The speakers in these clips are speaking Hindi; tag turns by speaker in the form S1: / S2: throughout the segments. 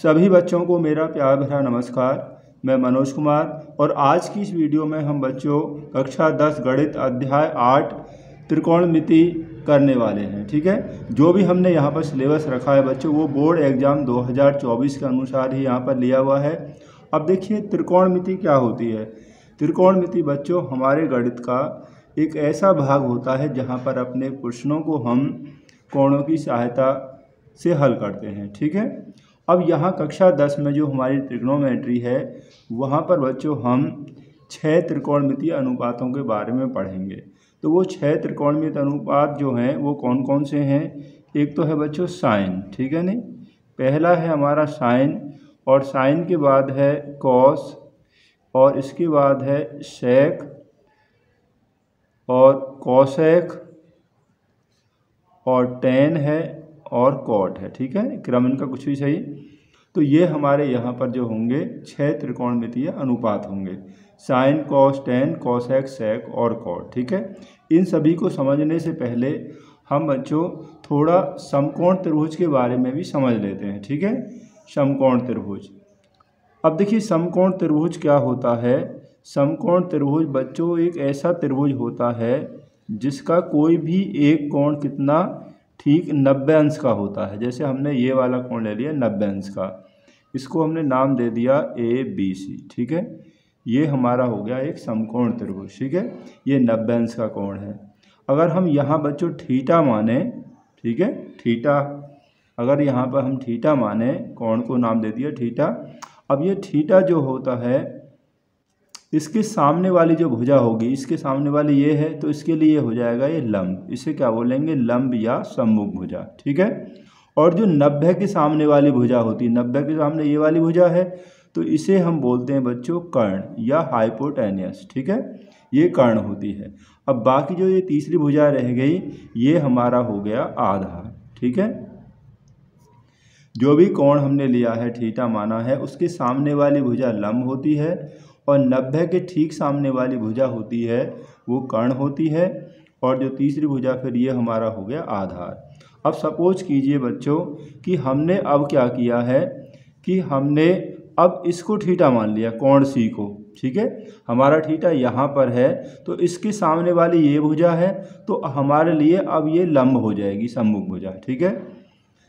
S1: सभी बच्चों को मेरा प्यार भरा नमस्कार। मैं मनोज कुमार और आज की इस वीडियो में हम बच्चों कक्षा 10 गणित अध्याय 8 त्रिकोणमिति करने वाले हैं। ठीक है, जो भी हमने यहाँ पर सिलेबस रखा है बच्चों वो बोर्ड एग्जाम 2024 के अनुसार ही यहाँ पर लिया हुआ है। अब देखिए त्रिकोणमिति क्या होती है। त्रिकोणमिति बच्चों हमारे गणित का एक ऐसा भाग होता है जहाँ पर अपने प्रश्नों को हम कोणों की सहायता से हल करते हैं। ठीक है, अब यहाँ कक्षा 10 में जो हमारी त्रिकोणोमेट्री है वहाँ पर बच्चों हम 6 त्रिकोणमितीय अनुपातों के बारे में पढ़ेंगे। तो वो 6 त्रिकोणमितीय अनुपात जो हैं वो कौन कौन से हैं। एक तो है बच्चों साइन, ठीक है नहीं, पहला है हमारा साइन, और साइन के बाद है कॉस, और इसके बाद है सेक और कॉसेक और टेन है और कॉट है। ठीक है, क्रम इनका कुछ भी सही। तो ये हमारे यहाँ पर जो होंगे 6 त्रिकोणमितीय अनुपात होंगे, sine cos tan cosec sec और कॉट। ठीक है, इन सभी को समझने से पहले हम बच्चों थोड़ा समकोण त्रिभुज के बारे में भी समझ लेते हैं। ठीक है, समकोण त्रिभुज। अब देखिए समकोण त्रिभुज क्या होता है। समकोण त्रिभुज बच्चों एक ऐसा त्रिभुज होता है जिसका कोई भी एक कोण कितना, ठीक 90 अंश का होता है। जैसे हमने ये वाला कोण ले लिया 90 अंश का, इसको हमने नाम दे दिया ABC। ठीक है, ये हमारा हो गया एक समकोण त्रिभुज। ठीक है, ये 90 अंश का कोण है। अगर हम यहाँ बच्चों थीटा माने, ठीक है, थीटा, अगर यहाँ पर हम थीटा माने, कोण को नाम दे दिया थीटा। अब ये थीटा जो होता है इसके सामने वाली जो भुजा होगी, इसके सामने वाली ये है तो इसके लिए हो जाएगा ये लंब, इसे क्या बोलेंगे, लंब या सम्मुख भुजा। ठीक है, और जो 90 के सामने वाली भुजा होती है, 90 के सामने ये वाली भुजा है तो इसे हम बोलते हैं बच्चों कर्ण या हाइपोटेन्यूस। ठीक है, ये कर्ण होती है। अब बाकी जो ये तीसरी भुजा रह गई ये हमारा हो गया आधार। ठीक है, जो भी कोण हमने लिया है थीटा माना है उसके सामने वाली भुजा लंब होती है और 90 के ठीक सामने वाली भुजा होती है वो कर्ण होती है, और जो तीसरी भुजा फिर ये हमारा हो गया आधार। अब सपोज कीजिए बच्चों कि हमने अब क्या किया है कि हमने अब इसको थीटा मान लिया, कोण सी को। ठीक है, हमारा थीटा यहाँ पर है तो इसके सामने वाली ये भुजा है तो हमारे लिए अब ये लंब हो जाएगी, सम्मुख भुजा। ठीक है,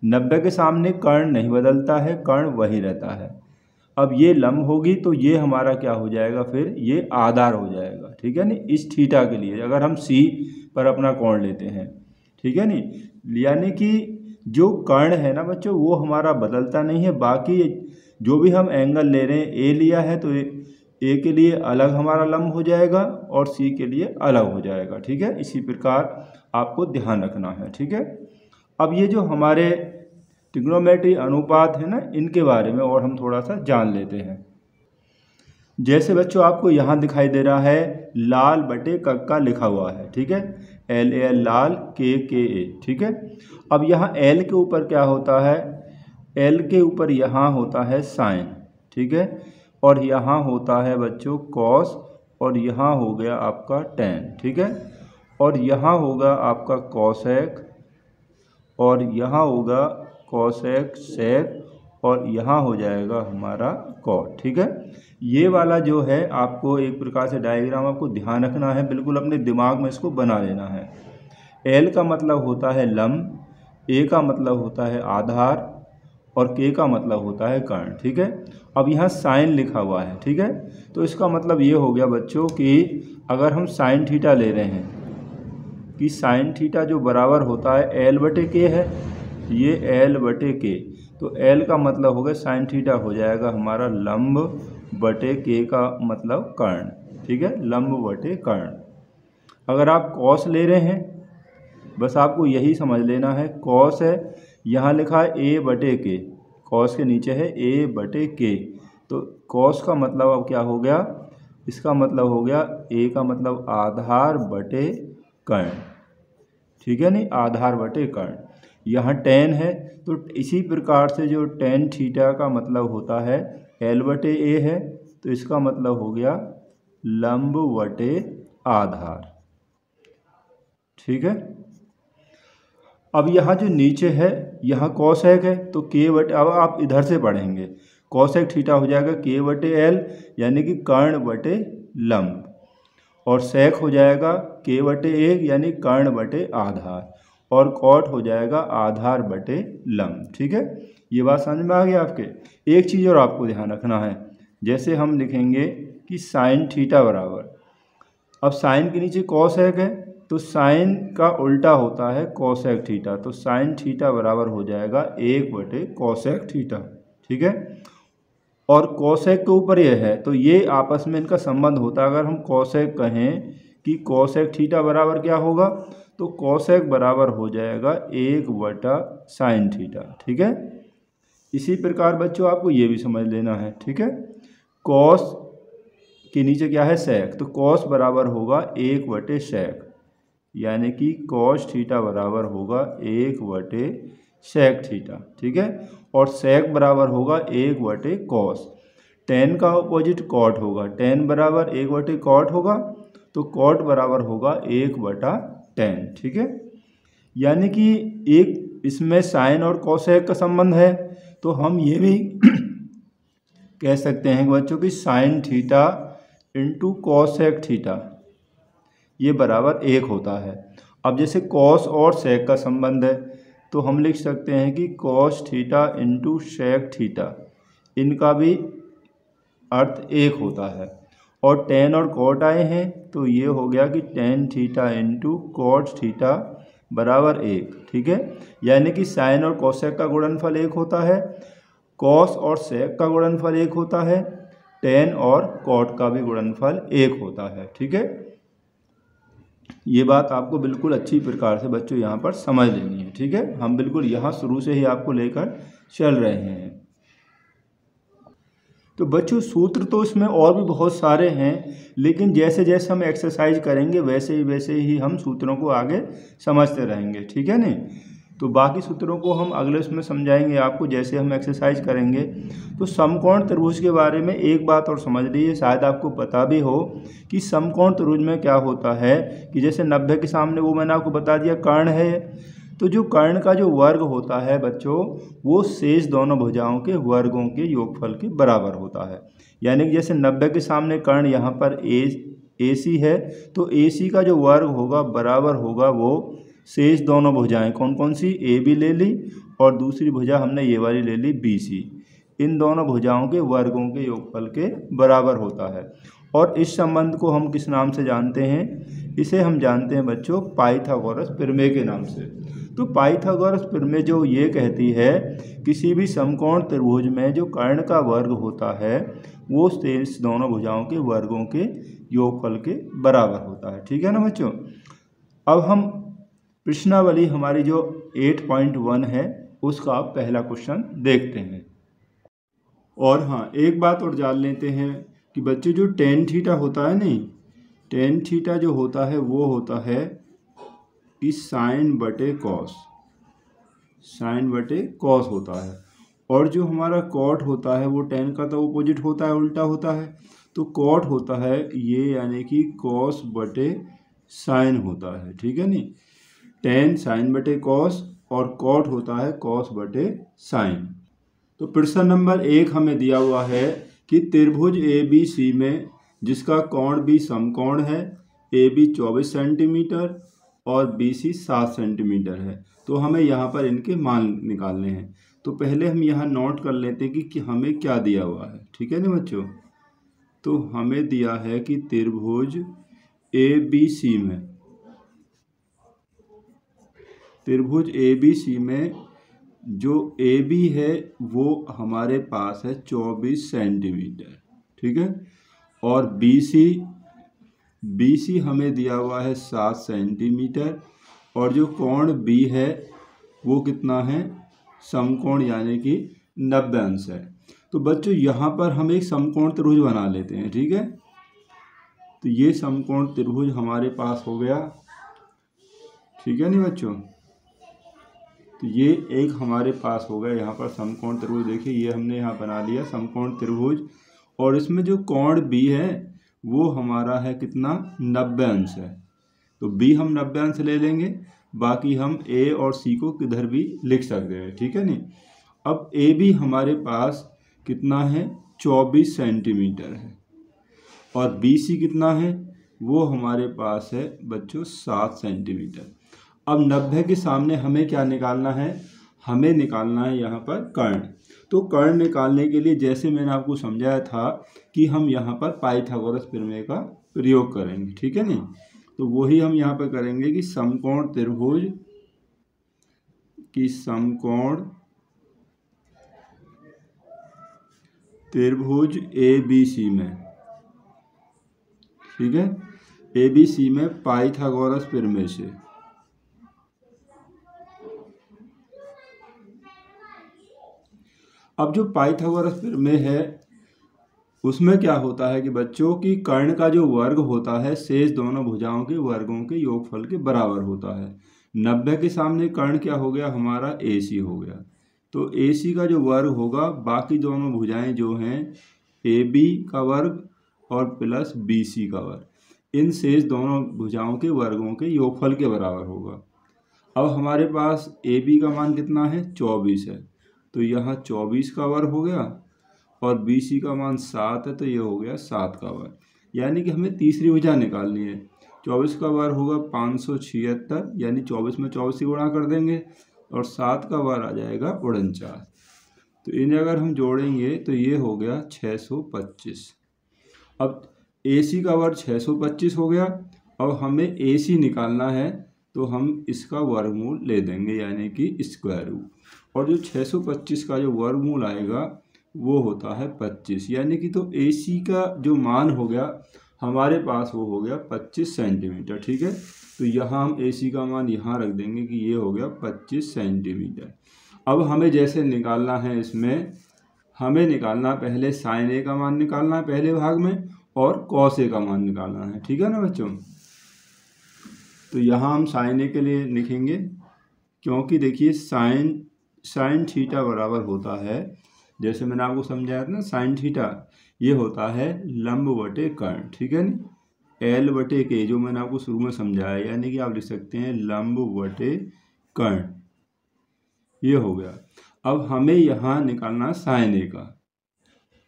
S1: 90 के सामने कर्ण नहीं बदलता है, कर्ण वही रहता है। अब ये लंब होगी तो ये हमारा क्या हो जाएगा, फिर ये आधार हो जाएगा। ठीक है नी, इस थीटा के लिए अगर हम सी पर अपना कोण लेते हैं। ठीक है नी, यानी कि जो कर्ण है ना बच्चों वो हमारा बदलता नहीं है। बाकी जो भी हम एंगल ले रहे हैं, ए लिया है तो ए के लिए अलग हमारा लंब हो जाएगा और सी के लिए अलग हो जाएगा। ठीक है, इसी प्रकार आपको ध्यान रखना है। ठीक है, अब ये जो हमारे त्रिकोणमितीय अनुपात है ना, इनके बारे में और हम थोड़ा सा जान लेते हैं। जैसे बच्चों आपको यहाँ दिखाई दे रहा है लाल बटे कक्का लिखा हुआ है। ठीक है, LAL लाल, KKA। ठीक है, अब यहाँ L के ऊपर क्या होता है, L के ऊपर यहाँ होता है साइन। ठीक है, और यहाँ होता है बच्चों कॉस, और यहाँ हो गया आपका टेन। ठीक है, और यहाँ होगा आपका कॉसेक, और यहाँ होगा कॉसेक सेक, और यहाँ हो जाएगा हमारा कॉट। ठीक है, ये वाला जो है आपको एक प्रकार से डायग्राम आपको ध्यान रखना है, बिल्कुल अपने दिमाग में इसको बना लेना है। L का मतलब होता है लंब, A का मतलब होता है आधार, और K का मतलब होता है कर्ण। ठीक है, अब यहाँ साइन लिखा हुआ है। ठीक है, तो इसका मतलब ये हो गया बच्चों कि अगर हम साइन थीटा ले रहे हैं कि साइन थीटा जो बराबर होता है L बटे K है, ये L बटे K, तो L का मतलब हो गया साइन थीटा हो जाएगा हमारा लंब बटे K का मतलब कर्ण। ठीक है, लंब बटे कर्ण। अगर आप कॉस ले रहे हैं, बस आपको यही समझ लेना है, कॉस है यहाँ लिखा है A बटे K, कॉस के नीचे है A बटे K, तो कॉस का मतलब अब क्या हो गया, इसका मतलब हो गया A का मतलब आधार बटे कर्ण। ठीक है नहीं, आधार बटे कर्ण। यहाँ टेन है तो इसी प्रकार से जो टेन थीटा का मतलब होता है L बटे A है, तो इसका मतलब हो गया लंब बटे आधार। ठीक है, अब यहाँ जो नीचे है यहाँ कॉसेक है तो के बटे, अब आप इधर से पढ़ेंगे, कॉसेक थीटा हो जाएगा के बटे एल यानी कि कर्ण बटे लंब, और सेक हो जाएगा के बटे 1 यानी कर्ण बटे आधार, और कॉट हो जाएगा आधार बटे लंब। ठीक है, ये बात समझ में आ गई आपके। एक चीज़ और आपको ध्यान रखना है, जैसे हम लिखेंगे कि साइन थीटा बराबर, अब साइन के नीचे कॉसेक है तो साइन का उल्टा होता है कॉसेक थीटा, तो साइन थीटा बराबर हो जाएगा 1 बटे कॉसेक थीटा। ठीक है, और कॉसेक के ऊपर ये है तो ये आपस में इनका संबंध होता है। अगर हम कॉसेक कहें कि कॉसेक थीटा बराबर क्या होगा, तो कॉसेक बराबर हो जाएगा 1 बटा साइन थीटा। ठीक है, इसी प्रकार बच्चों आपको ये भी समझ लेना है। ठीक है, कॉस के नीचे क्या है सेक, तो कॉस बराबर होगा 1 बटे सेक, यानी कि कॉस थीटा बराबर होगा 1 बटे सेक थीटा। ठीक है, और सेक बराबर होगा 1 बटे कॉस, टेन का अपोजिट कॉट होगा, टेन बराबर 1 बटे कॉट होगा, तो कॉट बराबर होगा 1 बटा टेन। ठीक है, यानी कि एक इसमें साइन और कॉसेक का संबंध है, तो हम ये भी कह सकते हैं बच्चों की sine theta into cosec theta ये बराबर 1 होता है। अब जैसे कॉस और सेक का संबंध है तो हम लिख सकते हैं कि cos theta into sec theta, इनका भी अर्थ 1 होता है। और टेन और कॉट आए हैं तो ये हो गया कि tan theta into cot theta बराबर 1। ठीक है, यानी कि साइन और कॉसेक का गुणनफल 1 होता है, कॉस और सेक का गुणनफल 1 होता है, टेन और कॉट का भी गुणनफल 1 होता है। ठीक है, ये बात आपको बिल्कुल अच्छी प्रकार से बच्चों यहाँ पर समझ लेनी है। ठीक है, हम बिल्कुल यहाँ शुरू से ही आपको लेकर चल रहे हैं। तो बच्चों सूत्र तो इसमें और भी बहुत सारे हैं, लेकिन जैसे जैसे हम एक्सरसाइज करेंगे वैसे ही हम सूत्रों को आगे समझते रहेंगे। ठीक है नहीं, तो बाकी सूत्रों को हम अगले उसमें समझाएंगे आपको जैसे हम एक्सरसाइज करेंगे। तो समकोण त्रिभुज के बारे में एक बात और समझ लीजिए, शायद आपको पता भी हो कि समकोण त्रिभुज में क्या होता है कि जैसे 90 के सामने वो मैंने आपको बता दिया कर्ण है, तो जो कर्ण का जो वर्ग होता है बच्चों वो शेष दोनों भुजाओं के वर्गों के योगफल के बराबर होता है। यानी कि जैसे 90 के सामने कर्ण यहाँ पर AC है, तो AC का जो वर्ग होगा बराबर होगा वो शेष दोनों भुजाएं, कौन कौन सी, AB ले ली और दूसरी भुजा हमने ये वाली ले ली BC, इन दोनों भुजाओं के वर्गों के योगफल के बराबर होता है। और इस संबंध को हम किस नाम से जानते हैं, इसे हम जानते हैं बच्चों पाइथागोरस प्रमेय के नाम से। तो पाइथागोरस प्रमेय जो ये कहती है किसी भी समकोण त्रिभुज में जो कर्ण का वर्ग होता है वो शेष दोनों भुजाओं के वर्गों के योगफल के बराबर होता है। ठीक है ना बच्चों। अब हम प्रश्नावली हमारी जो 8.1 है उसका पहला क्वेश्चन देखते हैं। और हाँ, एक बात और जान लेते हैं कि बच्चे जो टेन थीटा होता है नहीं, टेन थीटा जो होता है वो होता है कि साइन बटे कॉस, साइन बटे कॉस होता है। और जो हमारा कॉट होता है वो टेन का तो अपोजिट होता है, उल्टा होता है, तो कॉट होता है ये यानी कि कॉस बटे साइन होता है। ठीक है नहीं, टेन साइन बटे कॉस और कॉट होता है कॉस बटे साइन। तो प्रश्न नंबर 1 हमें दिया हुआ है कि त्रिभुज ABC में जिसका कोण भी समकोण है, AB 24 सेंटीमीटर और BC 7 सेंटीमीटर है, तो हमें यहाँ पर इनके मान निकालने हैं। तो पहले हम यहाँ नोट कर लेते हैं कि हमें क्या दिया हुआ है। ठीक है ना बच्चों, तो हमें दिया है कि त्रिभुज ABC में, त्रिभुज ABC में जो AB है वो हमारे पास है 24 सेंटीमीटर। ठीक है, और BC हमें दिया हुआ है 7 सेंटीमीटर, और जो कोण B है वो कितना है, समकोण यानी कि 90 अंश है। तो बच्चों यहाँ पर हम एक समकोण त्रिभुज बना लेते हैं। ठीक है, तो ये समकोण त्रिभुज हमारे पास हो गया। ठीक है नहीं बच्चों, तो ये एक हमारे पास हो गया यहाँ पर समकोण त्रिभुज। देखिए ये हमने यहाँ बना लिया समकोण त्रिभुज, और इसमें जो कोण B है वो हमारा है कितना, 90 अंश है। तो B हम 90 अंश ले लेंगे, बाकी हम ए और सी को किधर भी लिख सकते हैं, ठीक है नहीं। अब ए बी हमारे पास कितना है, 24 सेंटीमीटर है, और बी सी कितना है, वो हमारे पास है बच्चों 7 सेंटीमीटर। अब 90 के सामने हमें क्या निकालना है, हमें निकालना है यहाँ पर कर्ण। तो कर्ण निकालने के लिए जैसे मैंने आपको समझाया था कि हम यहाँ पर पाइथागोरस प्रमेय का प्रयोग करेंगे, ठीक है नहीं। तो वही हम यहाँ पर करेंगे कि समकोण त्रिभुज ए बी सी में, ठीक है, ए बी सी में पाइथागोरस प्रमेय से अब जो पाइथागोरस प्रमेय है उसमें क्या होता है कि बच्चों की कर्ण का जो वर्ग होता है शेष दोनों भुजाओं के वर्गों के योगफल के बराबर होता है। 90 के सामने कर्ण क्या हो गया, हमारा ए सी हो गया। तो ए सी का जो वर्ग होगा बाकी दोनों भुजाएं जो हैं ए बी का वर्ग और प्लस बी सी का वर्ग, इन शेष दोनों भुजाओं के वर्गों के योगफल के बराबर होगा। अब हमारे पास ए बी का मान कितना है, 24 है, तो यहाँ 24 का वर्ग हो गया, और बी सी का मान 7 है, तो ये हो गया 7 का वर्ग। यानी कि हमें तीसरी भुजा निकालनी है। 24 का वर्ग होगा 576, यानी 24 में 24 से गुणा कर देंगे, और 7 का वर्ग आ जाएगा 49। तो इन्हें अगर हम जोड़ेंगे तो ये हो गया 625। अब ए सी का वर्ग 625 हो गया। अब हमें ए सी निकालना है, तो हम इसका वर्गमूल ले देंगे, यानी कि स्क्वायर रूट। और जो 625 का जो वर्गमूल आएगा वो होता है 25, यानी कि तो ए सी का जो मान हो गया हमारे पास वो हो गया 25 सेंटीमीटर, ठीक है। तो यहाँ हम ए सी का मान यहाँ रख देंगे कि ये हो गया 25 सेंटीमीटर। अब हमें जैसे निकालना है, इसमें हमें निकालना पहले साइन ए का मान निकालना है पहले भाग में, और कॉस ए का मान निकालना है, ठीक है ना बच्चों। तो यहाँ हम साइन ए के लिए लिखेंगे, क्योंकि देखिए साइन थीटा बराबर होता है, जैसे मैंने आपको समझाया था ना, साइन थीटा ये होता है लंब बटे कर्ण, ठीक है ना, एल बटे के, जो मैंने आपको शुरू में समझाया, यानी कि आप लिख सकते हैं लंब बटे कर्ण, ये हो गया। अब हमें यहाँ निकालना साइन ए का,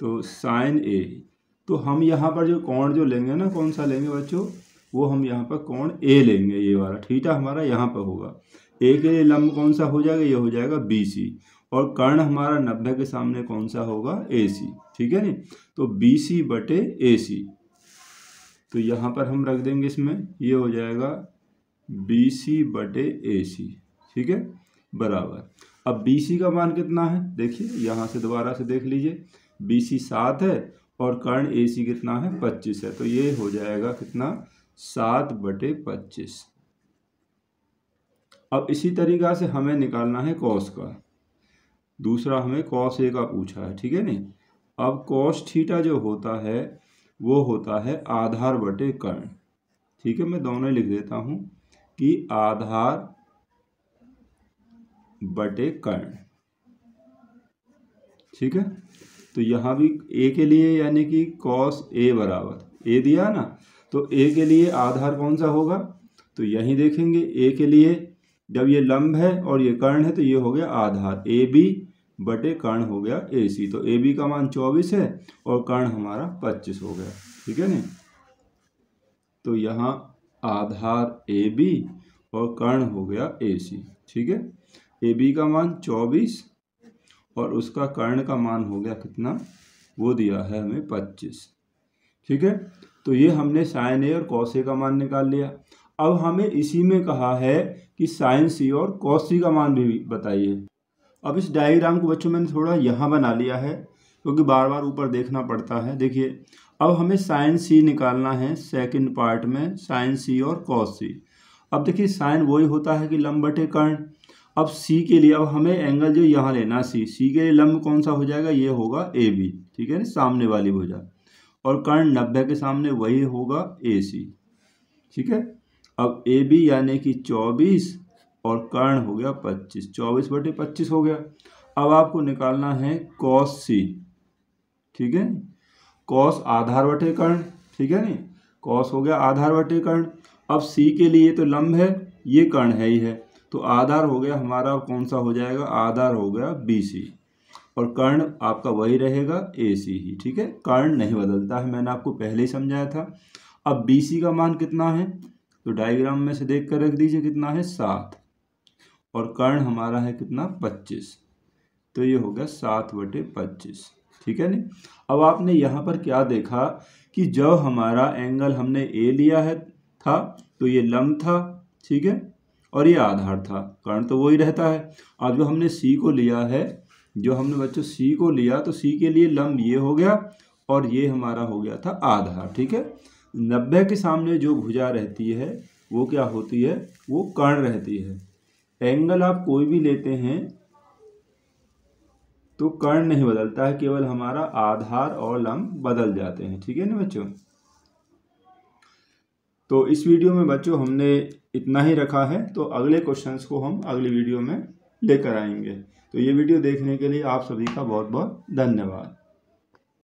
S1: तो साइन ए, तो हम यहाँ पर जो कोण जो लेंगे ना, कौन सा लेंगे बच्चों, वो हम यहाँ पर कोण ए लेंगे, ये वाला थीटा हमारा यहाँ पर होगा। ए के लिए लंब कौन सा हो जाएगा, ये हो जाएगा बी सी, और कर्ण हमारा 90 के सामने कौन सा होगा, ए सी, ठीक है नी। तो बी सी बटे ए सी, तो यहाँ पर हम रख देंगे इसमें, ये हो जाएगा बी सी बटे ए सी, ठीक है, बराबर। अब बी सी का मान कितना है, देखिए यहाँ से दोबारा से देख लीजिए, बी सी 7 है और कर्ण ए सी कितना है, 25 है, तो ये हो जाएगा कितना, 7 बटे 25। अब इसी तरीक़ा से हमें निकालना है कॉस का, दूसरा हमें कॉस ए का पूछा है, ठीक है नहीं। अब कॉस थीटा जो होता है वो होता है आधार बटे कर्ण, ठीक है, मैं दोनों लिख देता हूँ कि आधार बटे कर्ण, ठीक है। तो यहाँ भी ए के लिए यानी कि कॉस ए बराबर ए दिया ना, तो ए के लिए आधार कौन सा होगा, तो यहीं देखेंगे ए के लिए, जब ये लंब है और ये कर्ण है तो ये हो गया आधार, ए बी बटे कर्ण हो गया ए सी। तो ए बी का मान 24 है और कर्ण हमारा 25 हो गया, ठीक है नहीं। तो यहाँ आधार ए बी और कर्ण हो गया ए सी, ठीक है। ए बी का मान 24 और उसका कर्ण का मान हो गया कितना, वो दिया है हमें 25, ठीक है। तो ये हमने साइन ए और कॉस ए का मान निकाल लिया। अब हमें इसी में कहा है कि साइन सी और कॉस सी का मान भी बताइए। अब इस डायग्राम को बच्चों मैंने थोड़ा यहाँ बना लिया है, क्योंकि बार बार ऊपर देखना पड़ता है। देखिए अब हमें साइन सी निकालना है, सेकंड पार्ट में साइन सी और कॉस सी। अब देखिए साइन वही होता है कि लंब बटे कर्ण। अब सी के लिए अब हमें एंगल जो यहाँ लेना, सी के लिए लंब कौन सा हो जाएगा, ये होगा ए बी, ठीक है ना, सामने वाली भुजा, और कर्ण 90 के सामने वही होगा ए सी, ठीक है। अब ए बी यानी कि 24 और कर्ण हो गया 25, 24 बटे 25 हो गया। अब आपको निकालना है कॉस सी, ठीक है, कॉस आधार बटे कर्ण, ठीक है नी, कॉस हो गया आधार बटे कर्ण। अब सी के लिए तो लंब है ये कर्ण है ही है, तो आधार हो गया हमारा, कौन सा हो जाएगा, आधार हो गया BC, और कर्ण आपका वही रहेगा AC ही, ठीक है। कर्ण नहीं बदलता है, मैंने आपको पहले ही समझाया था। अब BC का मान कितना है, तो डायग्राम में से देख कर रख दीजिए कितना है 7, और कर्ण हमारा है कितना 25, तो ये हो गया 7/25, ठीक है नहीं। अब आपने यहाँ पर क्या देखा कि जब हमारा एंगल हमने A लिया है था तो ये लंब था, ठीक है, और ये आधार था, कर्ण तो वही रहता है। अब जो हमने C को लिया है, जो हमने बच्चों C को लिया, तो C के लिए लंब ये हो गया और ये हमारा हो गया था आधार, ठीक है। 90 के सामने जो भुजा रहती है वो क्या होती है, वो कर्ण रहती है। एंगल आप कोई भी लेते हैं तो कर्ण नहीं बदलता है, केवल हमारा आधार और लंब बदल जाते हैं, ठीक है ना बच्चों। तो इस वीडियो में बच्चों हमने इतना ही रखा है, तो अगले क्वेश्चंस को हम अगली वीडियो में लेकर आएंगे। तो ये वीडियो देखने के लिए आप सभी का बहुत बहुत धन्यवाद।